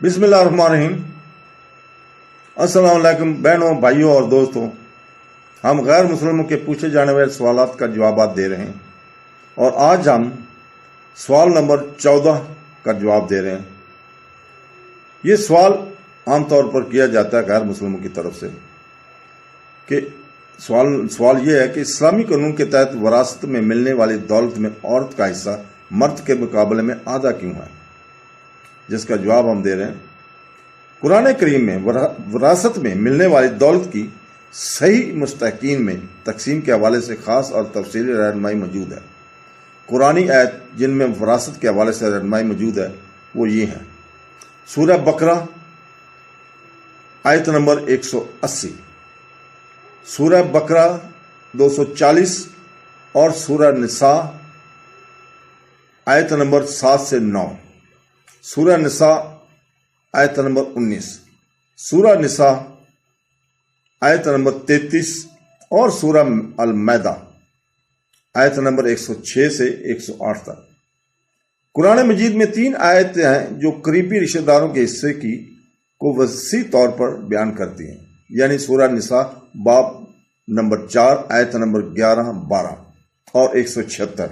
बिस्मिल्लाहिर्रहमानिर्रहीम। अस्सलाम वालेकुम बहनों, भाइयों और दोस्तों। हम गैर मुसलमानों के पूछे जाने वाले सवालात का जवाब दे रहे हैं और आज हम सवाल नंबर 14 का जवाब दे रहे हैं। ये सवाल आमतौर पर किया जाता है गैर मुसलमानों की तरफ से कि सवाल ये है कि इस्लामी कानून के तहत वरासत में मिलने वाली दौलत में औरत का हिस्सा मर्द के मुकाबले में आधा क्यों है, जिसका जवाब हम दे रहे हैं। कुरान करीम में वरासत में मिलने वाली दौलत की सही मुस्तहकीन में तकसीम के हवाले से खास और तफसीली रहनुमाई मौजूद है। कुरानी आयत जिनमें वरासत के हवाले से रहनुमाई मौजूद है वो ये हैं। सूरह बकरा आयत नंबर 180, सूरह बकरा 240 और सूरह निसा आयत नंबर 7 से 9, सूरह निसा आयत नंबर 19, सूरह निसा आयत नंबर 33 और सूरह अल-मैदा आयत नंबर 106 से 108 तक। कुरान मजीद में 3 आयतें हैं जो करीबी रिश्तेदारों के हिस्से की को वसी तौर पर बयान करती हैं, यानी सूरह निसा बाब नंबर 4 आयत नंबर 11, 12 और 176।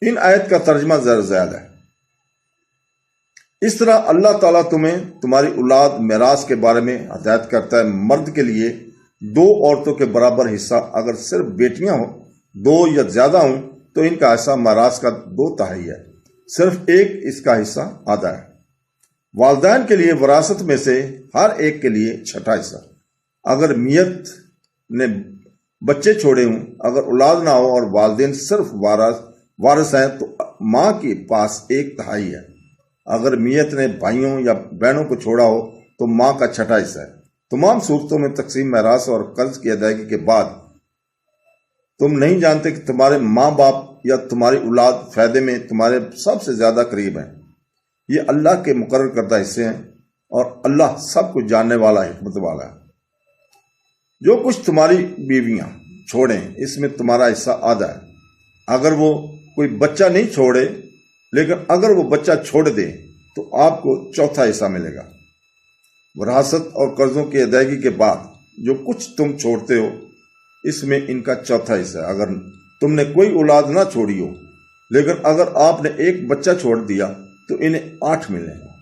इन आयत का तर्जमा ज़रा ज़्यादा है। इस तरह अल्लाह ताला तुम्हें तुम्हारी औलाद मिरास के बारे में हदायत करता है। मर्द के लिए 2 औरतों के बराबर हिस्सा, अगर सिर्फ बेटियां हो 2 या ज्यादा हों तो इनका हिस्सा मिरास का 2/3 है, सिर्फ एक इसका हिस्सा आधा है। वालिदैन के लिए वरासत में से हर एक के लिए 1/6 हिस्सा। अगर मियत ने बच्चे छोड़े हों, अगर औलाद ना हो और वालिदैन सिर्फ वारिस हैं तो माँ के पास 1/3 है। अगर मियत ने भाइयों या बहनों को छोड़ा हो तो माँ का 1/6 हिस्सा है। तमाम सूरतों में तकसीम मिरास और कर्ज की अदायगी के बाद तुम नहीं जानते कि तुम्हारे माँ बाप या तुम्हारी औलाद फायदे में तुम्हारे सबसे ज्यादा करीब हैं। ये अल्लाह के मुकर्रर करदा हिस्से हैं और अल्लाह सब कुछ जानने वाला, हिकमत वाला है। जो कुछ तुम्हारी बीवियां छोड़ें इसमें तुम्हारा हिस्सा आधा है। अगर वो कोई बच्चा नहीं छोड़े, लेकिन अगर वो बच्चा छोड़ दे तो आपको 1/4 हिस्सा मिलेगा। वरासत और कर्जों की अदायगी के बाद जो कुछ तुम छोड़ते हो इसमें इनका 1/4 हिस्सा है। अगर तुमने कोई औलाद ना छोड़ी हो, लेकिन अगर आपने एक बच्चा छोड़ दिया तो इन्हें 8 मिलेगा।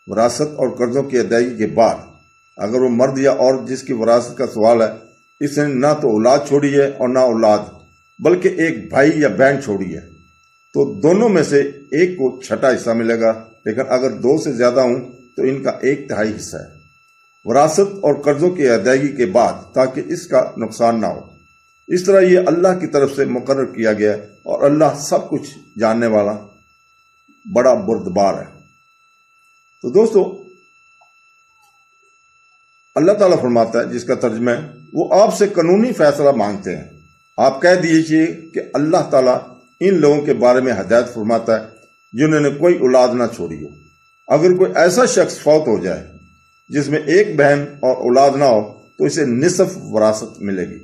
वरासत और कर्जों की अदायगी के बाद अगर वो मर्द या औरत जिसकी वरासत का सवाल है, इसने ना तो औलाद छोड़ी है और ना औलाद, बल्कि एक भाई या बहन छोड़ी है, तो दोनों में से एक को 1/6 हिस्सा मिलेगा। लेकिन अगर 2 से ज्यादा हों तो इनका 1/3 हिस्सा है। वरासत और कर्जों की अदायगी के बाद, ताकि इसका नुकसान ना हो। इस तरह ये अल्लाह की तरफ से मुकर्रर किया गया है और अल्लाह सब कुछ जानने वाला, बड़ा बुर्दबार है। तो दोस्तों, अल्लाह ताला फरमाता है, जिसका तर्जुमा है, वो आपसे कानूनी फैसला मांगते हैं। आप कह दीजिए कि अल्लाह ताला इन लोगों के बारे में हदायत फरमाता है जिन्होंने कोई औलाद ना छोड़ी हो। अगर कोई ऐसा शख्स फौत हो जाए जिसमें एक बहन और औलाद ना हो तो इसे निसफ वरासत मिलेगी।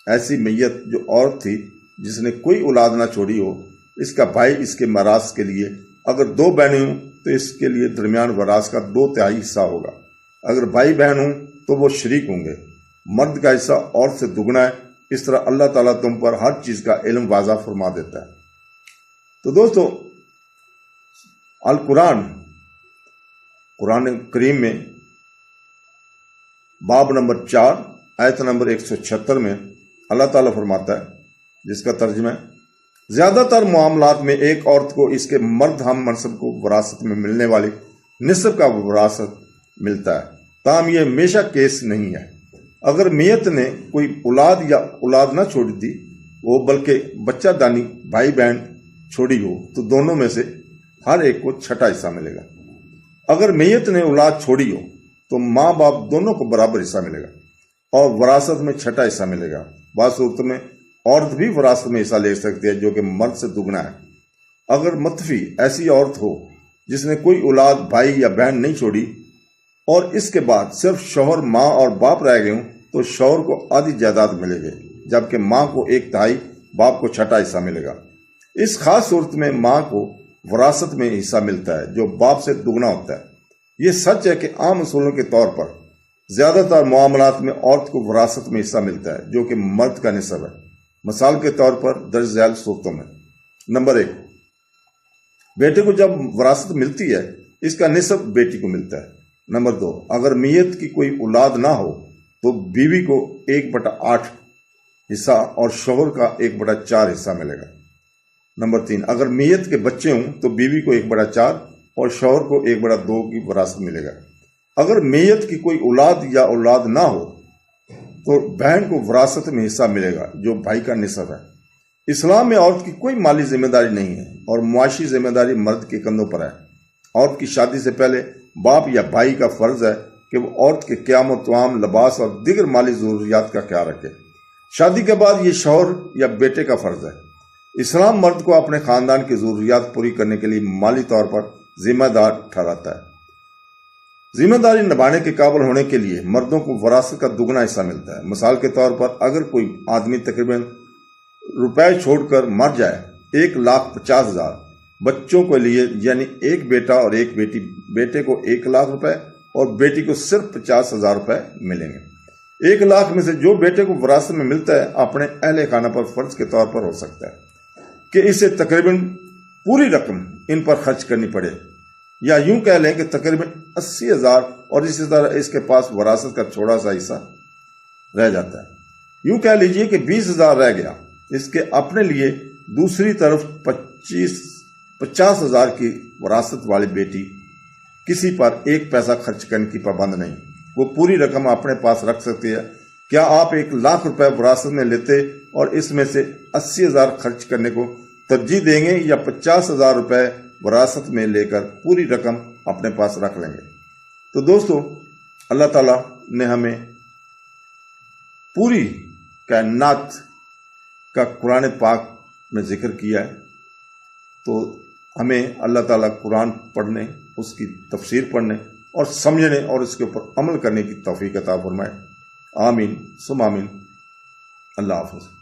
ऐसी मैयत जो औरत थी जिसने कोई औलाद ना छोड़ी हो, इसका भाई इसके मिरास के लिए, अगर 2 बहनें हों तो इसके लिए दरमियान वरास का 2/3 हिस्सा होगा। अगर भाई बहन हों तो वो शरीक होंगे। मर्द का हिस्सा औरत से दुगना है। इस तरह अल्लाह ताला तुम पर हर चीज का इल्म वाज़ा फरमा देता है। तो दोस्तों, अल कुरान करीम में बाब नंबर 4 आयत नंबर 176 में अल्लाह ताला फरमाता है, जिसका तर्जुमा है, ज्यादातर मामलात में एक औरत को इसके मर्द हम मनसब को वरासत में मिलने वाली निस्फ का वरासत मिलता है। ताम ये हमेशा केस नहीं है। अगर मियत ने कोई औलाद या औलाद ना छोड़ी थी वो, बल्कि बच्चा दानी भाई बहन छोड़ी हो, तो दोनों में से हर एक को 1/6 हिस्सा मिलेगा। अगर मैयत ने औलाद छोड़ी हो तो माँ बाप दोनों को बराबर हिस्सा मिलेगा और वरासत में 1/6 हिस्सा मिलेगा। बाद सूरत में औरत भी वरासत में हिस्सा ले सकती है, जो कि मर्द से दुगना है। अगर मतफी ऐसी औरत हो जिसने कोई औलाद भाई या बहन नहीं छोड़ी और इसके बाद सिर्फ शौहर, माँ और बाप रह गए हों, तो शौहर को आधी जायदाद मिलेगी, जबकि माँ को 1/3, बाप को 1/6 हिस्सा मिलेगा। इस खास सूरत में माँ को वरासत में हिस्सा मिलता है जो बाप से दुगना होता है। یہ سچ ہے کہ عام اصولوں کے طور پر زیادہ تر معاملات میں عورت کو وراثت میں حصہ ملتا ہے جو کہ مرد کا نصب ہے۔ مثال کے طور پر درج ذیل صورتوں میں: نمبر 1، بیٹے کو جب وراثت ملتی ہے اس کا نصب بیٹی کو ملتا ہے۔ نمبر 2، اگر میت کی کوئی اولاد نہ ہو تو بیوی کو 1/8 حصہ اور شوہر کا 1/4 حصہ ملے گا۔ نمبر 3، اگر میت کے بچے ہوں تو بیوی کو 1/4 اور شوہر کو 1/2 کی وراثت ملے گا۔ اگر میت کی کوئی اولاد یا اولاد نہ ہو تو بہن کو وراثت میں حصہ ملے گا جو بھائی کا نصب ہے۔ اسلام میں عورت کی کوئی مالی ذمہ داری نہیں ہے اور معاشی ذمہ داری مرد کے کندھوں پر ہے۔ عورت کی شادی سے پہلے باپ یا بھائی کا فرض ہے کہ وہ عورت کے قیام و طعام، لباس اور دیگر مالی ضروریات کا خیال رکھے۔ شادی کے بعد یہ شوہر یا بیٹے کا فرض ہے۔ اسلام مرد کو اپنے خاندان کی ضروریات پوری کرنے کے لیے مالی طور پر ذمہ دار ٹھہراتا ہے۔ ذمہ داری نبھانے کے قابل ہونے کے لیے مردوں کو وراثت کا دگنا حصہ ملتا ہے۔ مثال کے طور پر اگر کوئی آدمی تقریباً روپے چھوڑ کر مر جائے 1,50,000 بچوں کے لیے، یعنی ایک بیٹا اور ایک بیٹی، بیٹے کو 1,00,000 روپے اور بیٹی کو صرف 50,000 روپے ملیں گے۔ 1,00,000 میں سے جو بیٹے کو وراثت میں ملتا ہے اپنے اہل خانہ پر فرض کے طور پر ہو سکتا ہے کہ اسے تقریباً پوری رقم ان پر خرچ کرنی پڑے، یا یوں کہہ لیں کہ تقریباً 80,000، اور اسی طرح اس کے پاس وراثت کا تھوڑا سا حصہ رہ جاتا ہے۔ یوں کہہ لیجئے کہ 20,000 رہ گیا، اس کے اپنے لیے دوسری طرف 50,000 کی وراثت والی بیٹی کسی پر 1 پیسہ خرچ کرنے کی پابند نہیں، وہ پوری رقم اپنے پاس رکھ سکتی ہے۔ کیا آپ 1,00,000 روپے وراثت میں لیتے اور اس میں سے 80,000 خرچ کرنے کو ترجیح دیں گے، یا 50,000 روپے وراثت میں لے کر پوری رقم اپنے پاس رکھ لیں گے؟ تو دوستو، اللہ تعالیٰ نے ہمیں پوری کائنات کا قرآن پاک میں ذکر کیا ہے، تو ہمیں اللہ تعالیٰ قرآن پڑھنے، اس کی تفسیر پڑھنے اور سمجھنے اور اس کے اوپر عمل کرنے کی توفیق عطا فرمائے۔ آمین ثم آمین۔ اللہ حافظ۔